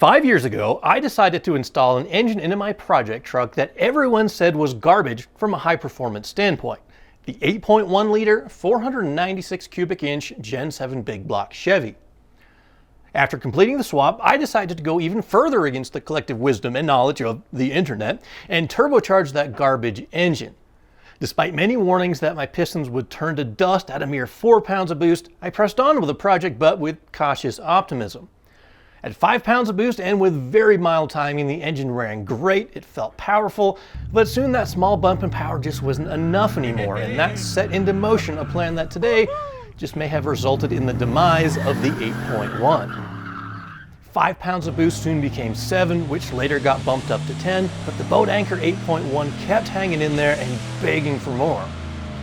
5 years ago, I decided to install an engine into my project truck that everyone said was garbage from a high-performance standpoint. The 8.1 liter, 496 cubic inch Gen 7 big block Chevy. After completing the swap, I decided to go even further against the collective wisdom and knowledge of the internet and turbocharge that garbage engine. Despite many warnings that my pistons would turn to dust at a mere 4 pounds of boost, I pressed on with the project, but with cautious optimism. At 5 pounds of boost and with very mild timing, the engine ran great, it felt powerful, but soon that small bump in power just wasn't enough anymore, and that set into motion a plan that today just may have resulted in the demise of the 8.1. 5 pounds of boost soon became 7, which later got bumped up to 10, but the boat anchor 8.1 kept hanging in there and begging for more.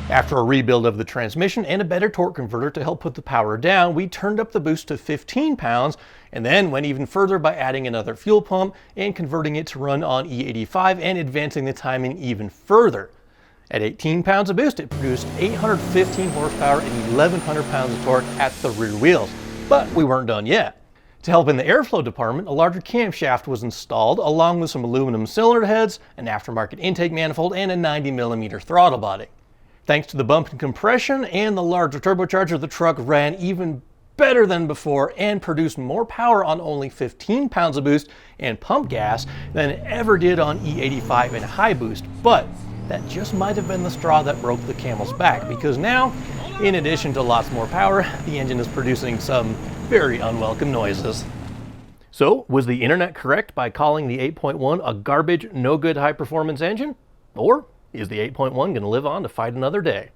After a rebuild of the transmission and a better torque converter to help put the power down, we turned up the boost to 15 pounds and then went even further by adding another fuel pump and converting it to run on E85 and advancing the timing even further. At 18 pounds of boost, it produced 815 horsepower and 1,100 pounds of torque at the rear wheels. But we weren't done yet. To help in the airflow department, a larger camshaft was installed along with some aluminum cylinder heads, an aftermarket intake manifold, and a 90mm throttle body. Thanks to the bump in compression and the larger turbocharger, the truck ran even better than before and produced more power on only 15 pounds of boost and pump gas than it ever did on E85 and high boost. But that just might have been the straw that broke the camel's back, because now, in addition to lots more power, the engine is producing some very unwelcome noises. So, was the internet correct by calling the 8.1 a garbage, no good high performance engine? Or is the 8.1 going to live on to fight another day?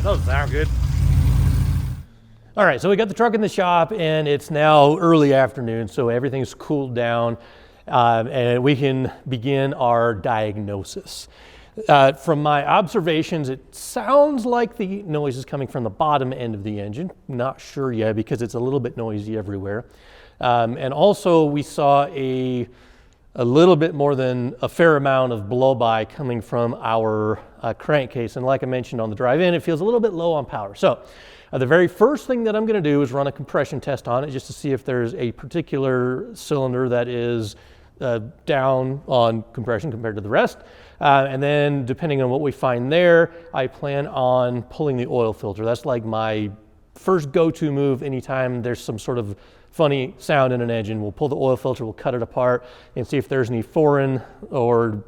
Doesn't sound good. All right, so we got the truck in the shop and it's now early afternoon, so everything's cooled down and we can begin our diagnosis. From my observations, it sounds like the noise is coming from the bottom end of the engine. Not sure yet because it's a little bit noisy everywhere. And also we saw a little bit more than a fair amount of blow-by coming from our crankcase. And like I mentioned on the drive-in, it feels a little bit low on power. So the very first thing that I'm going to do is run a compression test on it just to see if there's a particular cylinder that is down on compression compared to the rest. And then depending on what we find there, I plan on pulling the oil filter. That's like my first go-to move anytime there's some sort of funny sound in an engine. We'll pull the oil filter, we'll cut it apart and see if there's any foreign or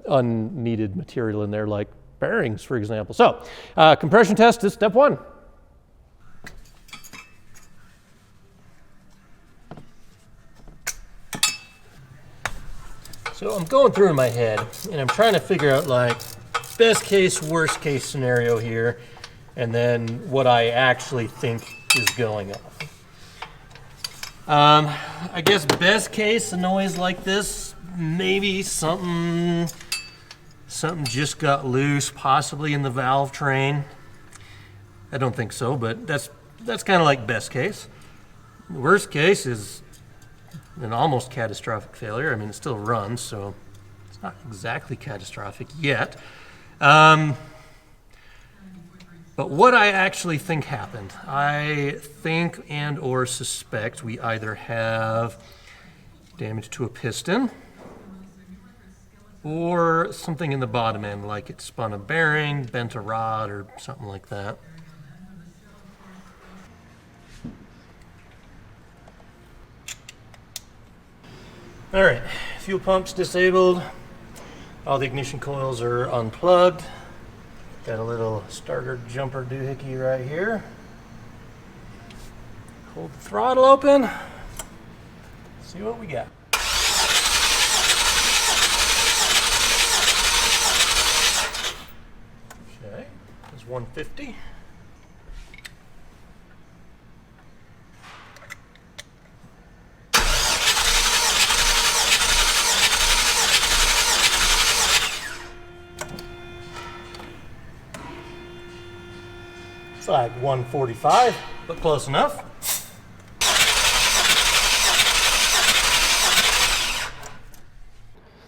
unneeded material in there, like bearings, for example. So compression test is step one. So I'm going through in my head and I'm trying to figure out like best case, worst case scenario here, and then what I actually think is going on. I guess best case, a noise like this, maybe something just got loose, possibly in the valve train. I don't think so, but that's kind of like best case. Worst case is an almost catastrophic failure. I mean, it still runs, so it's not exactly catastrophic yet. But what I actually think happened, I think and or suspect we either have damage to a piston or something in the bottom end, like it spun a bearing, bent a rod, or something like that. All right, fuel pump's disabled. All the ignition coils are unplugged. Got a little starter jumper doohickey right here. Hold the throttle open. See what we got. 150. It's like 145, but close enough.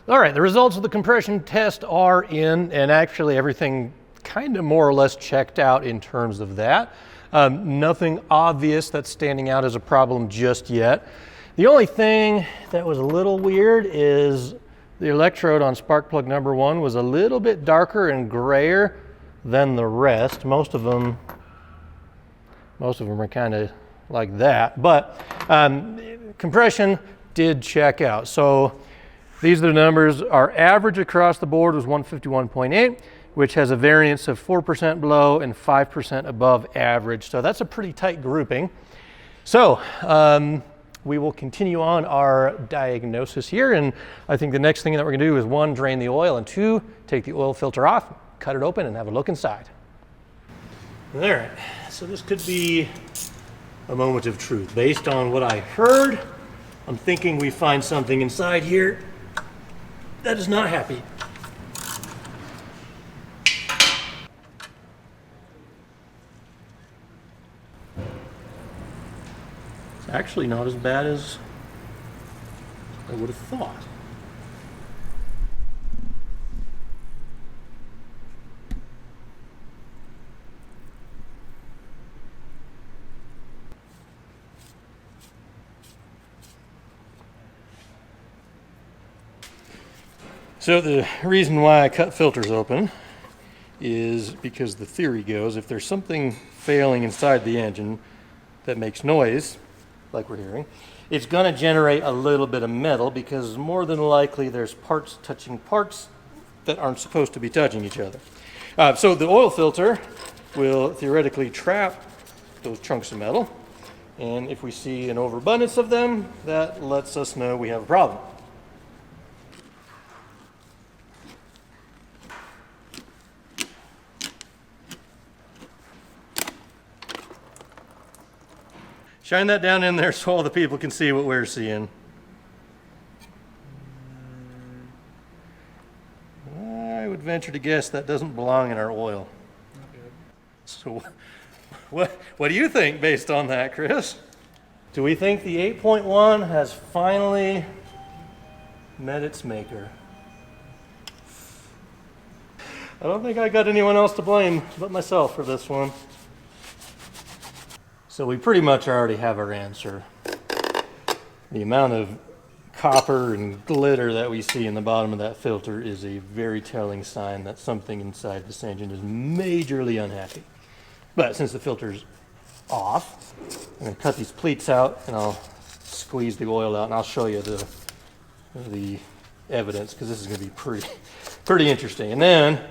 All right, the results of the compression test are in, and actually everything kind of more or less checked out in terms of that. Nothing obvious that's standing out as a problem just yet. The only thing that was a little weird is the electrode on spark plug number 1 was a little bit darker and grayer than the rest. Most of them are kind of like that, but compression did check out. So these are the numbers. Our average across the board was 151.8, which has a variance of 4% below and 5% above average. So that's a pretty tight grouping. So we will continue on our diagnosis here, and I think the next thing that we're gonna do is 1, drain the oil, and 2, take the oil filter off, cut it open, and have a look inside. All right, so this could be a moment of truth. Based on what I heard, I'm thinking we find something inside here that is not happy. It's actually not as bad as I would have thought. So the reason why I cut filters open is because the theory goes, if there's something failing inside the engine that makes noise, like we're hearing, it's going to generate a little bit of metal, because more than likely there's parts touching parts that aren't supposed to be touching each other. So the oil filter will theoretically trap those chunks of metal, and if we see an overabundance of them, that lets us know we have a problem. Shine that down in there so all the people can see what we're seeing. I would venture to guess that doesn't belong in our oil. So what do you think based on that, Chris? Do we think the 8.1 has finally met its maker? I don't think I got anyone else to blame but myself for this one. So we pretty much already have our answer. The amount of copper and glitter that we see in the bottom of that filter is a very telling sign that something inside this engine is majorly unhappy. But since the filter's off, I'm going to cut these pleats out and I'll squeeze the oil out, and I'll show you the evidence, because this is going to be pretty interesting. And then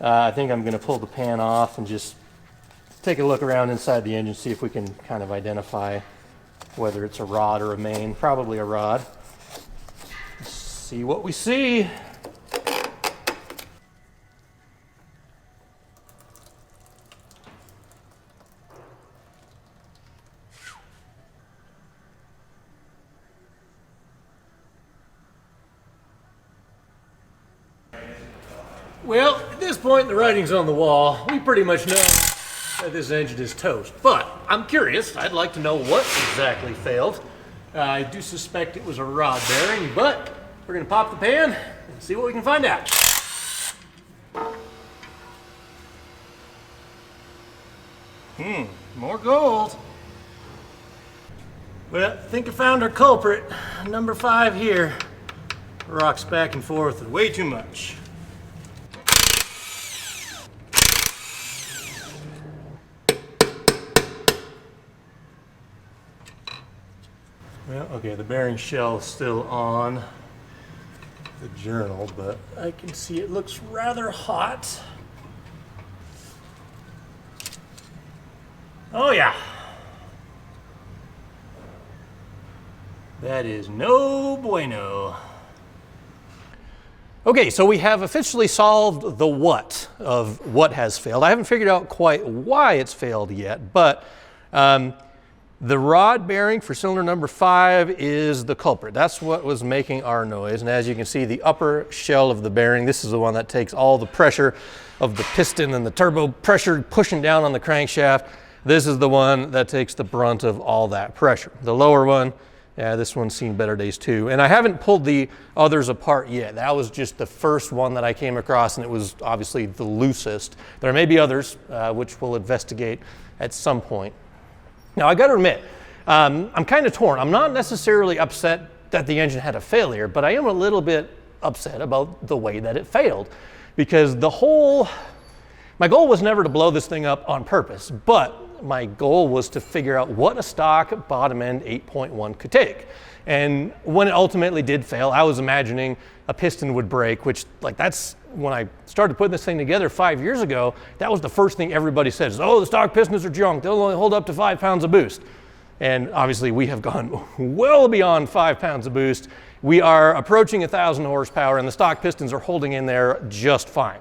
I think I'm going to pull the pan off and just take a look around inside the engine, see if we can kind of identify whether it's a rod or a main. Probably a rod. Let's see what we see. Well, at this point, the writing's on the wall. We pretty much know that this engine is toast, but I'm curious. I'd like to know what exactly failed. I do suspect it was a rod bearing, but we're gonna pop the pan and see what we can find out. More gold. Well, I think I found our culprit. Number 5 here rocks back and forth way too much. Well, okay, the bearing shell is still on the journal, but I can see it looks rather hot. Oh yeah. That is no bueno. Okay, so we have officially solved the what of what has failed. I haven't figured out quite why it's failed yet, but the rod bearing for cylinder number 5 is the culprit. That's what was making our noise. And as you can see, the upper shell of the bearing, this is the one that takes all the pressure of the piston and the turbo pressure pushing down on the crankshaft. This is the one that takes the brunt of all that pressure. The lower one, yeah, this one's seen better days too. And I haven't pulled the others apart yet. That was just the first one that I came across, and it was obviously the loosest. There may be others, which we'll investigate at some point. Now, I got to admit, I'm kind of torn. I'm not necessarily upset that the engine had a failure, but I am a little bit upset about the way that it failed, because my goal was never to blow this thing up on purpose, but my goal was to figure out what a stock bottom end 8.1 could take. And when it ultimately did fail, I was imagining a piston would break, which that's when I started putting this thing together 5 years ago, that was the first thing everybody says, oh, the stock pistons are junk, they'll only hold up to 5 pounds of boost. And obviously we have gone well beyond 5 pounds of boost. We are approaching 1,000 horsepower and the stock pistons are holding in there just fine.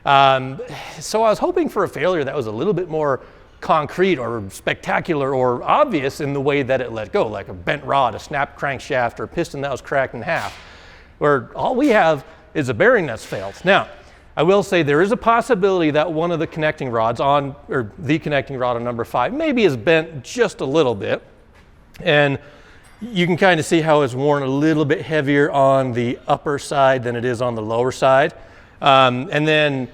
So I was hoping for a failure that was a little bit more concrete or spectacular or obvious in the way that it let go, like a bent rod, a snapped crankshaft, or a piston that was cracked in half, where all we have is a bearing that's failed. Now, I will say there is a possibility that one of the connecting rods the connecting rod on number 5 maybe is bent just a little bit, and you can kind of see how it's worn a little bit heavier on the upper side than it is on the lower side. And then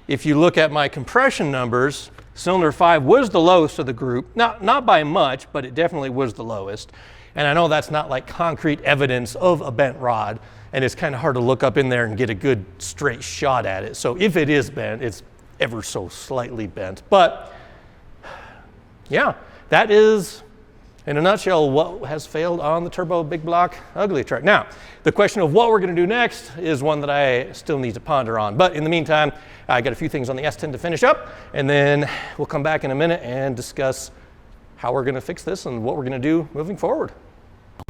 if you look at my compression numbers, cylinder 5 was the lowest of the group, not by much, but it definitely was the lowest. And I know that's not like concrete evidence of a bent rod, and it's kind of hard to look up in there and get a good straight shot at it. So if it is bent, it's ever so slightly bent. But yeah, that is, in a nutshell, what has failed on the turbo big block UglyTruck. Now, the question of what we're going to do next is one that I still need to ponder on. But in the meantime, I got a few things on the S10 to finish up, and then we'll come back in a minute and discuss how we're going to fix this and what we're going to do moving forward.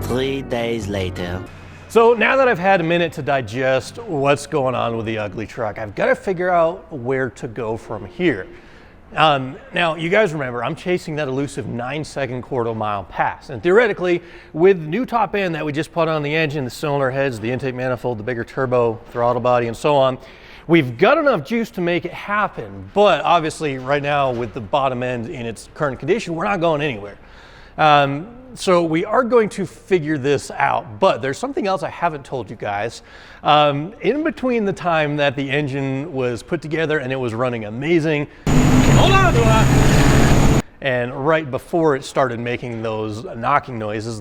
3 days later. So now that I've had a minute to digest what's going on with the UglyTruck, I've got to figure out where to go from here. Now, you guys remember, I'm chasing that elusive 9-second quarter-mile pass. And theoretically, with new top end that we just put on the engine, the cylinder heads, the intake manifold, the bigger turbo, throttle body, and so on, we've got enough juice to make it happen. But obviously, right now, with the bottom end in its current condition, we're not going anywhere. So we are going to figure this out, but there's something else I haven't told you guys. In between the time that the engine was put together and it was running amazing, hold on to that, and right before it started making those knocking noises,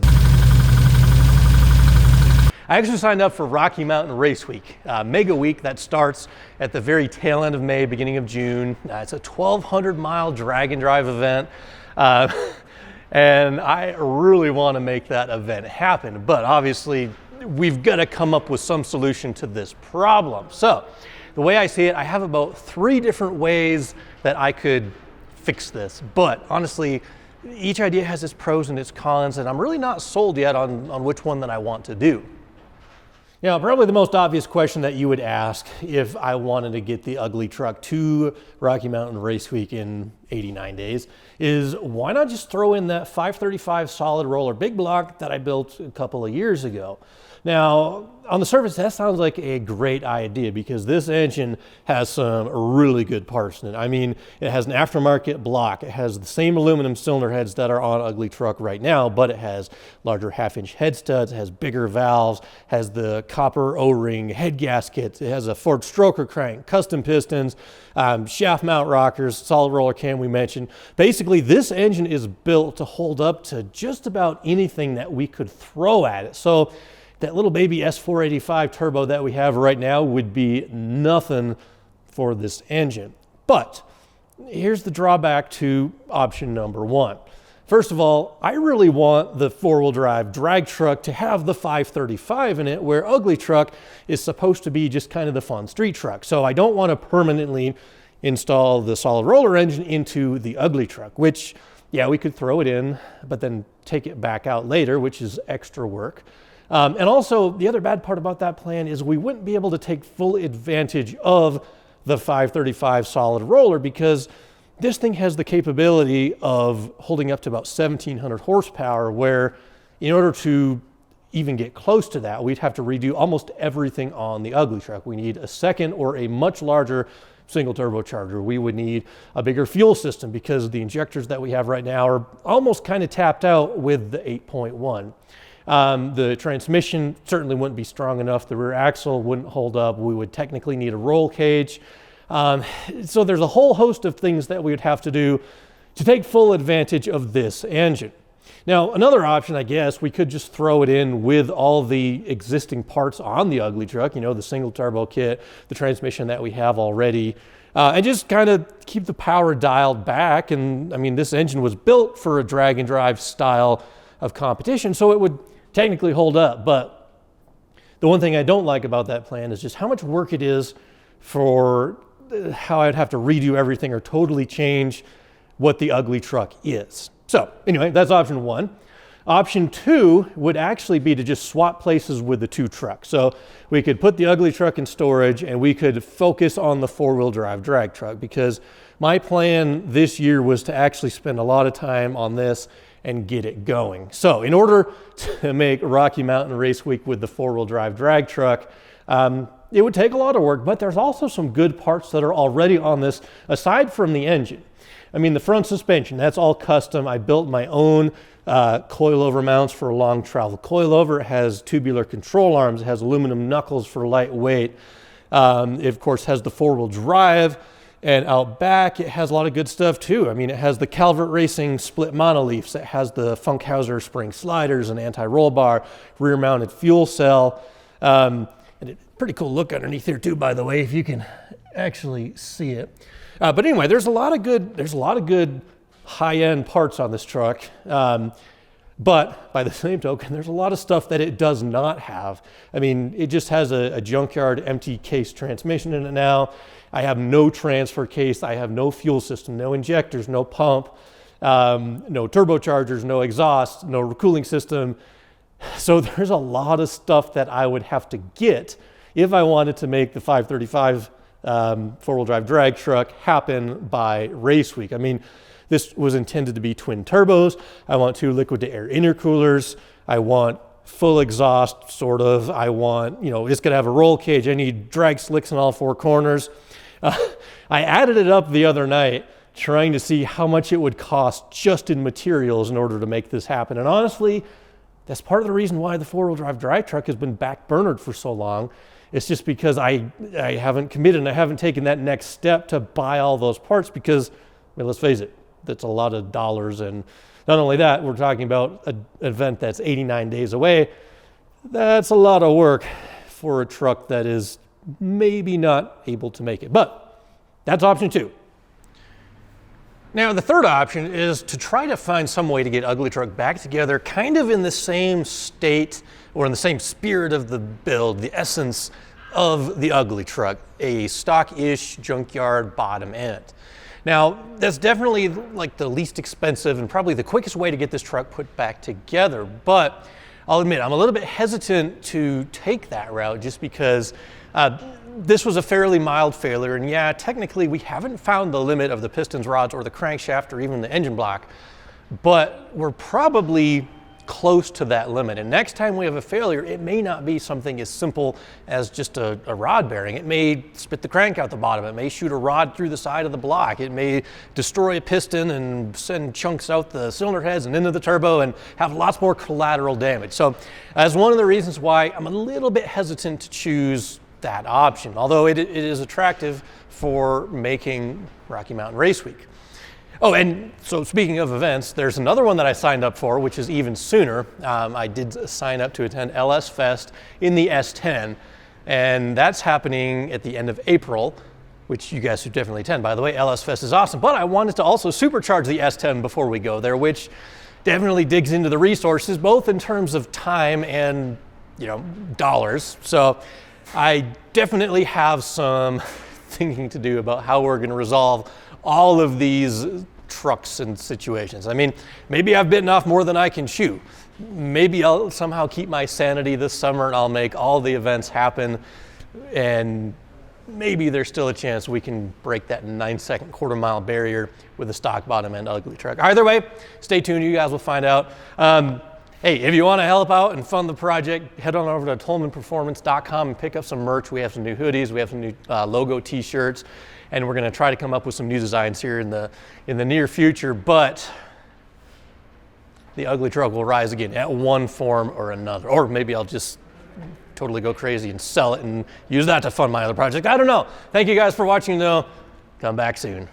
I actually signed up for Rocky Mountain Race Week, mega week that starts at the very tail end of May, beginning of June. It's a 1,200-mile drag and drive event. And I really want to make that event happen, but obviously we've got to come up with some solution to this problem. So the way I see it, I have about 3 different ways that I could fix this, but honestly, each idea has its pros and its cons, and I'm really not sold yet on which one that I want to do. Now, probably the most obvious question that you would ask if I wanted to get the UglyTruck to Rocky Mountain Race Week in 89 days is why not just throw in that 535 solid roller big block that I built a couple of years ago? Now, on the surface, that sounds like a great idea because this engine has some really good parts in it. I mean, it has an aftermarket block. It has the same aluminum cylinder heads that are on UglyTruck right now, but it has larger half-inch head studs, it has bigger valves, has the copper O-ring head gaskets, it has a Ford stroker crank, custom pistons, shaft mount rockers, solid roller cam we mentioned. Basically, this engine is built to hold up to just about anything that we could throw at it. So that little baby S485 turbo that we have right now would be nothing for this engine. But here's the drawback to option number 1. First of all, I really want the 4-wheel drive drag truck to have the 535 in it, where UglyTruck is supposed to be just kind of the fun street truck. So I don't want to permanently install the solid roller engine into the UglyTruck, which, yeah, we could throw it in, but then take it back out later, which is extra work. And also, the other bad part about that plan is we wouldn't be able to take full advantage of the 535 solid roller because this thing has the capability of holding up to about 1,700 horsepower, where in order to even get close to that, we'd have to redo almost everything on the UglyTruck. We need a second or a much larger single turbocharger. We would need a bigger fuel system because the injectors that we have right now are almost kind of tapped out with the 8.1. The transmission certainly wouldn't be strong enough. The rear axle wouldn't hold up. We would technically need a roll cage. So there's a whole host of things that we would have to do to take full advantage of this engine. Now, another option, I guess, we could just throw it in with all the existing parts on the UglyTruck, you know, the single turbo kit, the transmission that we have already, and just kind of keep the power dialed back. And I mean, this engine was built for a drag and drive style of competition, so it would technically hold up. But the one thing I don't like about that plan is just how much work it is for how I'd have to redo everything or totally change what the UglyTruck is. So anyway, that's option one. Option two would actually be to just swap places with the two trucks. So we could put the UglyTruck in storage and we could focus on the four-wheel drive drag truck, because my plan this year was to actually spend a lot of time on this and get it going. So in order to make Rocky Mountain Race Week with the four-wheel drive drag truck, it would take a lot of work, but there's also some good parts that are already on this aside from the engine. I mean, the front suspension, that's all custom. I built my own coilover mounts for long travel coilover. It has tubular control arms. It has aluminum knuckles for lightweight. It, of course, has the four-wheel drive. And out back, it has a lot of good stuff, too. I mean, it has the Calvert Racing split monoleafs. It has the Funkhauser spring sliders, an anti-roll bar, rear-mounted fuel cell. And a pretty cool look underneath here, too, by the way, if you can actually see it. But anyway, there's a lot of good high-end parts on this truck. But by the same token, there's a lot of stuff that it does not have. I mean, it just has a junkyard empty case transmission in it now. I have no transfer case. I have no fuel system, no injectors, no pump, no turbochargers, no exhaust, no cooling system. So there's a lot of stuff that I would have to get if I wanted to make the 535 four-wheel drive drag truck happen by race week. I mean, this was intended to be twin turbos. I want 2 liquid-to-air intercoolers. I want full exhaust, sort of. I want, you know, it's going to have a roll cage. I need drag slicks in all 4 corners. I added it up the other night trying to see how much it would cost just in materials in order to make this happen. And honestly, that's part of the reason why the four-wheel drive drag truck has been backburnered for so long. It's just because I haven't committed and I haven't taken that next step to buy all those parts because, I mean, let's face it, that's a lot of dollars. And not only that, we're talking about an event that's 89 days away. That's a lot of work for a truck that is maybe not able to make it. But that's option 2. Now, the third option is to try to find some way to get UglyTruck back together kind of in the same state or in the same spirit of the build, the essence of the UglyTruck, a stock-ish junkyard bottom end. Now, that's definitely like the least expensive and probably the quickest way to get this truck put back together. But I'll admit, I'm a little bit hesitant to take that route just because this was a fairly mild failure. And yeah, technically we haven't found the limit of the pistons, rods, or the crankshaft, or even the engine block, but we're probably close to that limit. And next time we have a failure, it may not be something as simple as just a rod bearing. It may spit the crank out the bottom. It may shoot a rod through the side of the block. It may destroy a piston and send chunks out the cylinder heads and into the turbo and have lots more collateral damage. So that's one of the reasons why I'm a little bit hesitant to choose that option, although it is attractive for making Rocky Mountain Race Week. Oh, and so speaking of events, there's another one that I signed up for, which is even sooner. I did sign up to attend LS Fest in the S10, and that's happening at the end of April, which you guys should definitely attend. By the way, LS Fest is awesome, but I wanted to also supercharge the S10 before we go there, which definitely digs into the resources, both in terms of time and, you know, dollars. So I definitely have some thinking to do about how we're going to resolve all of these trucks and situations. I mean, maybe I've bitten off more than I can chew. Maybe I'll somehow keep my sanity this summer and I'll make all the events happen, and maybe there's still a chance we can break that 9-second quarter-mile barrier with a stock bottom end ugly truck. Either way, stay tuned. You guys will find out. Hey, if you want to help out and fund the project, head on over to tolmanperformance.com and pick up some merch. We have some new hoodies, we have some new logo t-shirts, and we're going to try to come up with some new designs here in the near future. But the ugly truck will rise again at one form or another. Or maybe I'll just totally go crazy and sell it and use that to fund my other project. I don't know. Thank you guys for watching though. Come back soon.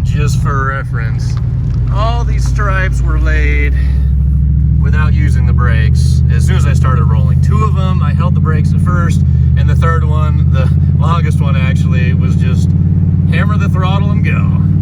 Just for reference, all these stripes were laid without using the brakes as soon as I started rolling. 2 of them, I held the brakes at first, and the third one, the longest one actually, was just hammer the throttle and go.